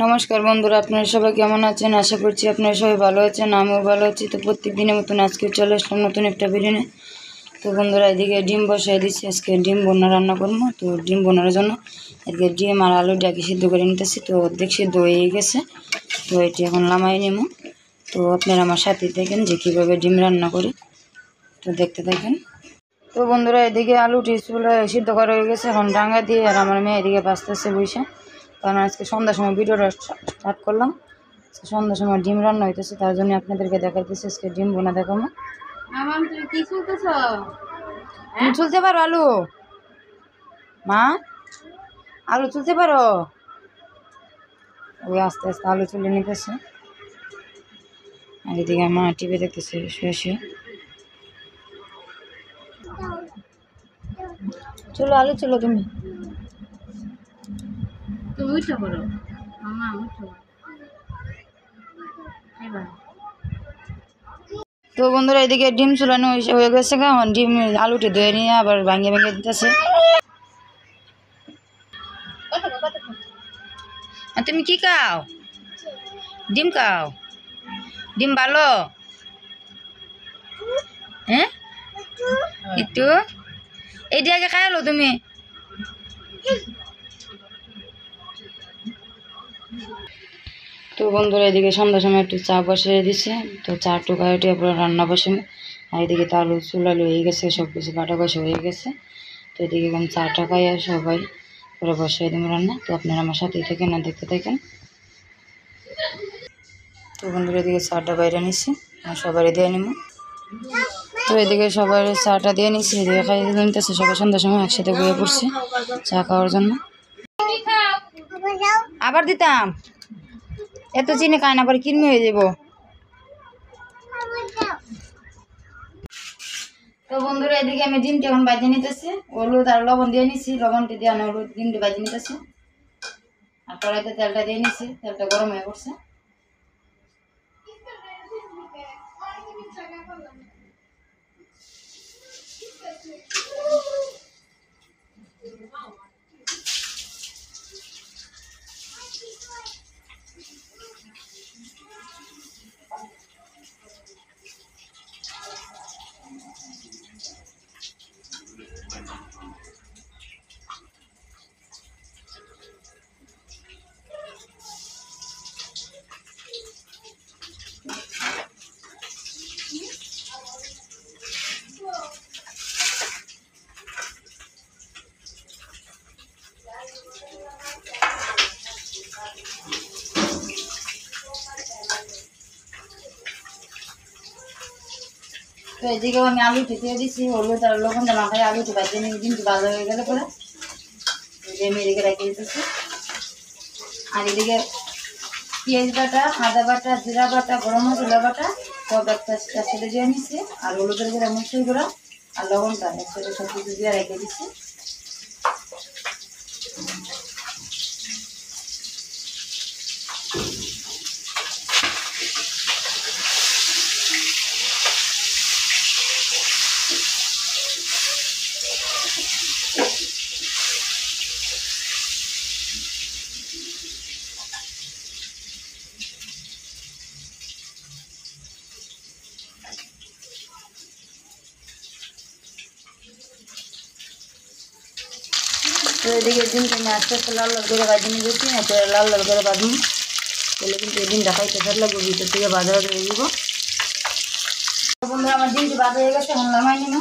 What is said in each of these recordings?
নমস্কার বন্ধুরা, আপনারা সবাই কেমন আছেন? আশা করছি আপনারা সবাই ভালো আছেন, আমিও ভালো আছি। তো প্রত্যেক দিনের মতন আজকে চলে আসলাম নতুন একটা ভিডিও নিয়ে। তো বন্ধুরা, এদিকে ডিম বসাই দিচ্ছি, আজকে ডিম বোনা রান্না করবো। তো ডিম বোনার জন্য এদিকে ডিম আর আলু ডাকি সিদ্ধ করে নিতেছি। তো অর্ধেক সিদ্ধ হয়ে গেছে, তো এটি এখন নামাই নেব। তো আপনারা আমার সাথে থাকেন যে কীভাবে ডিম রান্না করি, তো দেখতে থাকেন। তো বন্ধুরা, এদিকে আলুটি সিদ্ধ করা হয়ে গেছে, এখন ডাঙ্গা দিয়ে আর আমার মেয়ে এদিকে বাঁচতেছে বসে। কারণ আজকে সন্ধ্যার সময় ভিডিওটা স্টার্ট করলাম। সন্ধ্যার সময় ডিম রান্না হইতেছে, তার জন্য আপনাদেরকে দেখাইতেছি আজকে ডিম বোনা দেখাবো। তুমি চলতে পারো আলু? মা, আলু চলতে পারো? ওই আস্তে আস্তে আলু চলে নিতেছে, আর এদিকে মা টিভি দেখতেছে শুয়ে শুয়ে। চলো আলু চলো, তুমি উঠে পড়ো মামা, উঠে পড়ো। তো বন্ধুরা, এদিকে ডিম চুলানো হয়ে গেছে, এখন ডিম আলুটি ধুয়ে নিয়ে আবার ভাঙিয়ে ভেঙে দিতেছে। তুমি কি খাও? ডিম খাও? ডিম ভালো? হ্যাঁ, একটু এইটি আগে খাই লো তুমি। তো বন্ধুরা, এদিকে সন্ধ্যার সময় একটু চা বসিয়ে দিছে। তো চা টুকাইটি এরপরে রান্না বসে। আর এদিকে তো আলু চুলালু হয়ে গেছে, সব কিছু বাটা বসে হয়ে গেছে। তো এদিকে এখন চা টাকাই আর সবাই করে বসাই দিব রান্না। তো আপনারা আমার সাথেই থাকেন না, দেখতে থাকেন। তো বন্ধুরা, এদিকে চাটা বাইরে নিচ্ছি, আর সবাই দিয়ে নিব। তো এদিকে সবাই চাটা দিয়ে নিচ্ছি, এদিকে খাই নিতেছে সবাই। সন্ধ্যার সময় একসাথে বয়ে পড়ছি চা খাওয়ার জন্য। আবার দিতাম, এত চিনি খায় না, আবার কিনমি হয়ে যাব। তো বন্ধুরা, এদিকে আমি ডিমটি এখন বাজিয়ে নিতেছি। হলুদ আর লবণ দিয়ে নিছি, লবণটি দিয়ে আমি হলুদ ডিমটি বাজিয়ে নিতেছি। আর কড়াইতে তেলটা দিয়ে নিছি, তেলটা গরম হয়ে পড়ছে। তো এদিকেও আমি আলুটি দিয়ে দিচ্ছি, হলুদ আর লবণটা মাখাই আলুটি বাজিয়ে নিয়ে ডিমটি ভাজা হয়ে গেলে পরে আমি এদিকে রেখে দিতেছি। আর এদিকে পেঁয়াজ বাটা, আদা বাটা, জিরা বাটা, গরম মশলা বাটা সব একটা একসাথে দিয়ে নিচ্ছি। আর হলুদের গুঁড়া, মরিচের গুঁড়া আর লবণটা একসাথে সব কিছু দিয়ে রেখে দিচ্ছি। তো এদিকে ডিমটা আমি আস্তে আস্তে লাল লাল করে ভাজি নিয়ে গেছি, লাল লাল করে ভাজুন, তাহলে কিন্তু এই ডিমটা খাইতে ভালো লাগবে, ভিতর থেকে ভাজা ভাজা হয়ে যাব। বন্ধুরা, আমার ডিমটি ভাজা হয়ে গেছে, এখন নামাই নিন।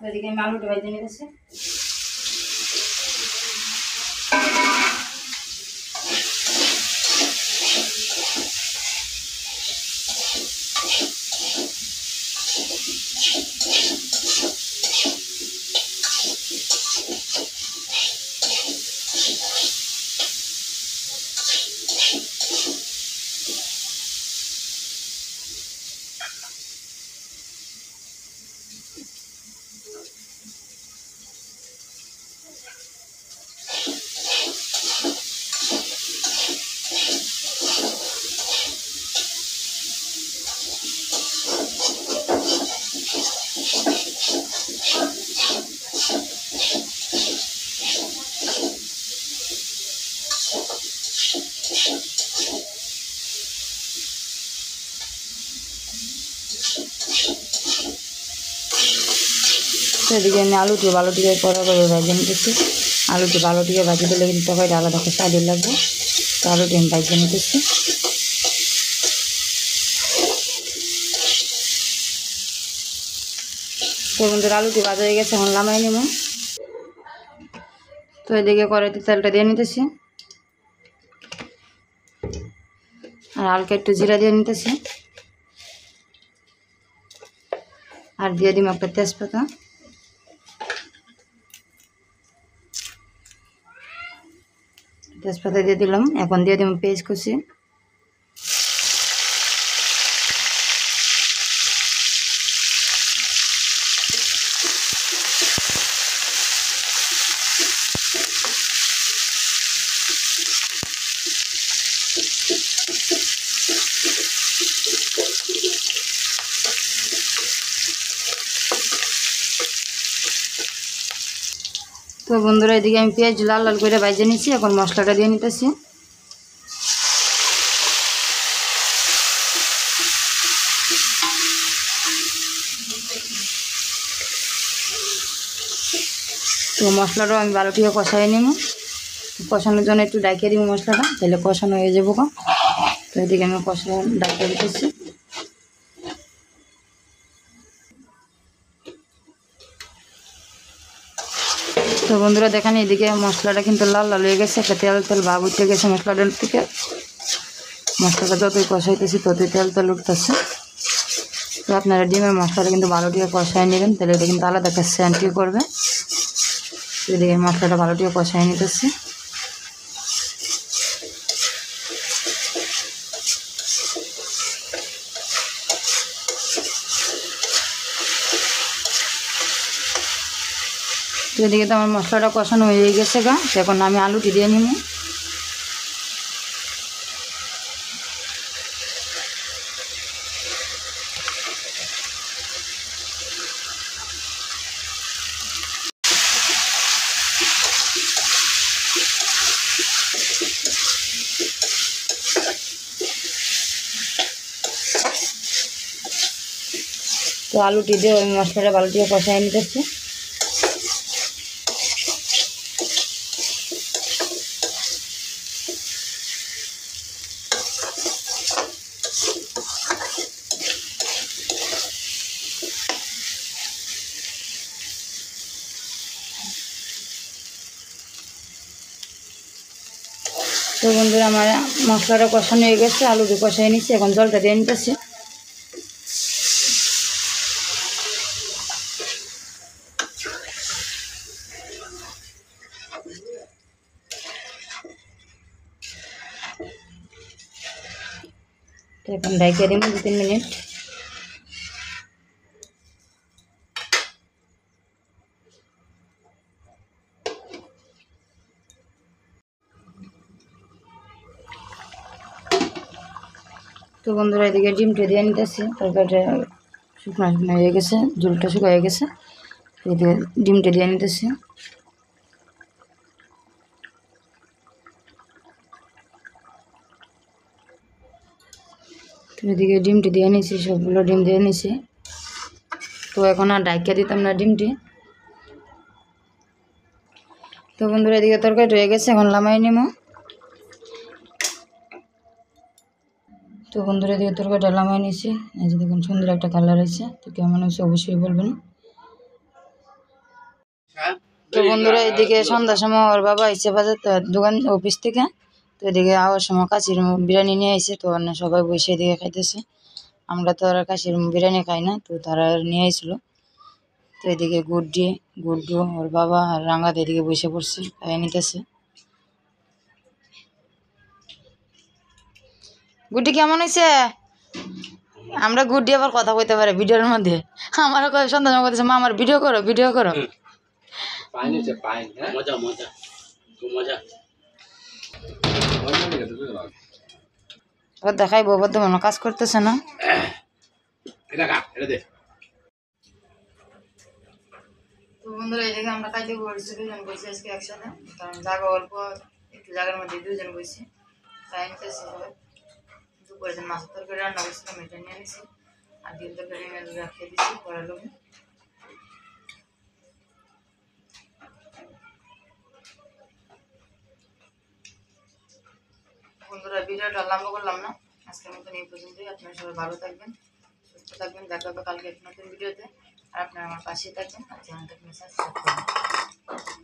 এদিকে আমি আলুটা ভেজে নিতেছি। তো এদিকে আমি আলুটি ভালোটিকে কড়া করে ভাজে নিতেছি। আলুটি ভালোটিকে ভাজি দিলে কিন্তু তরকারিটা আলাদা করে স্বাদের লাগবে। তো আলুটি আমি ভাজে নিতেছি। তো বন্ধুরা আলুটি ভাজা হয়ে গেছে, এখন নামাই নেব। তো এদিকে কড়াইতে তেলটা দিয়ে নিতেছি, আর হালকা একটু জিরা দিয়ে নিতেছি, আর দিয়ে দিব একটা তেজপাতা। তেজপাতা দিয়ে দিলাম, এখন দিয়ে দিব পেঁয়াজ কুচি। তো বন্ধুরা এদিকে আমি পেঁয়াজ লাল লাল করে ভাজে নিচ্ছি, এখন মশলাটা দিয়ে নিতেছি। তো মশলাটাও আমি ভালোটিকে কষাই নিব। কষানোর জন্য একটু ডাকিয়ে দিব মশলাটা, তাহলে কষানো হয়ে যাবো। তো এদিকে আমি কষা ডাকিয়ে দিতেছি। তো বন্ধুরা দেখেন এদিকে মশলাটা কিন্তু লাল লাল হয়ে গেছে, একটা তেল তেল ভাব উঠে গেছে মশলাটার থেকে। মশলাটা যতই কষাইতেছি ততই তেল তেল উঠতেছে। তো আপনারা ডিমের মশলাটা কিন্তু ভালোটিকে কষাই নেবেন, তাহলে এটা কিন্তু আলাদা একটা সেন্টই করবে। তো এদিকে মশলাটা ভালোটিকে কষাই নিতেছি। তো এদিকে তো আমার মশলাটা কষানো হয়ে গেছে গা, এখন আমি আলুটি দিয়ে নিব। তো আলুটি দিয়ে ওই মশলাটা ভালো দিয়ে কষাই নিতেছি। তো বন্ধুরা আমার মশলাটা কষানো হয়ে গেছে, আলুটি কষাই নিচ্ছি, এখন জলটা দিয়ে নিতেছি। তো এখন ঢাকিয়ে দিব 2-3 মিনিট। তো বন্ধুরা এদিকে ডিমটা দিয়ে নিতেছি, তরকারিটা শুকনো শুকনো হয়ে গেছে, ঝোলটা শুকনো হয়ে গেছে। এদিকে ডিমটা দিয়ে নিতেছি। তো এদিকে ডিমটি দিয়ে নিছি, সবগুলো ডিম দিয়ে নিছি। তো এখন আর ঢাকিয়ে দিতাম না ডিমটি। তো বন্ধুরা এদিকে তরকারিটা হয়ে গেছে, এখন নামাই নিব। তো বন্ধুরা এদিকে তরকারিটা নামাই নিছি, এই যে দেখুন সুন্দর একটা কালার হয়েছে। তো কেমন হয়েছে অবশ্যই বলবেন। তো বন্ধুরা এদিকে সন্ধ্যার সময় ওর বাবা এসে বাজার দোকান অফিস থেকে। তো এদিকে আওয়ার সময় কাশির বিরিয়ানি নিয়ে এসে, তো অন্য সবাই বসে এদিকে খাইতেছে। আমরা তো আর কাশির বিরিয়ানি খাই না, তো তারা নিয়ে এসেছিলো। তো এদিকে গুড্ডু ওর বাবা আর রাঙ্গাত এদিকে বসে পড়ছে, খাই নিতেছে। গুড্ডি কেমন হয়েছে? আমরা গুড্ডি আবার কথা কইতে পারে ভিডিওর মধ্যে। আমারও সন্ধ্যা সময় করতেছে, মা আমার ভিডিও করো ভিডিও করো। ও দেখাই বৌবাদ মনে কাজ করতেছে না। তো বন্ধুরা এদিকে আমরা খাইতে বসছি, দুজন বসে আজকে একসাথে, কারণ জায়গা অল্প, একটু জায়গার মধ্যে দুজন বসে খাই নিতেছি সবাই। দুপুরে যে মাছ তরকারি রান্না করছিলাম এটা নিয়ে নিছি, আর ডিম তরকারি রাখিয়ে দিচ্ছি পড়ার লোক। বন্ধুরা ভিডিওটা লম্বা করলাম না, আজকের মতন এই পর্যন্তই। আপনারা সবাই ভালো থাকবেন, সুস্থ থাকবেন। দেখা হবে কালকে এক নতুন ভিডিওতে। আর আপনারা আমার পাশে থাকবেন আর চ্যানেলটাকে সাবস্ক্রাইব করবেন।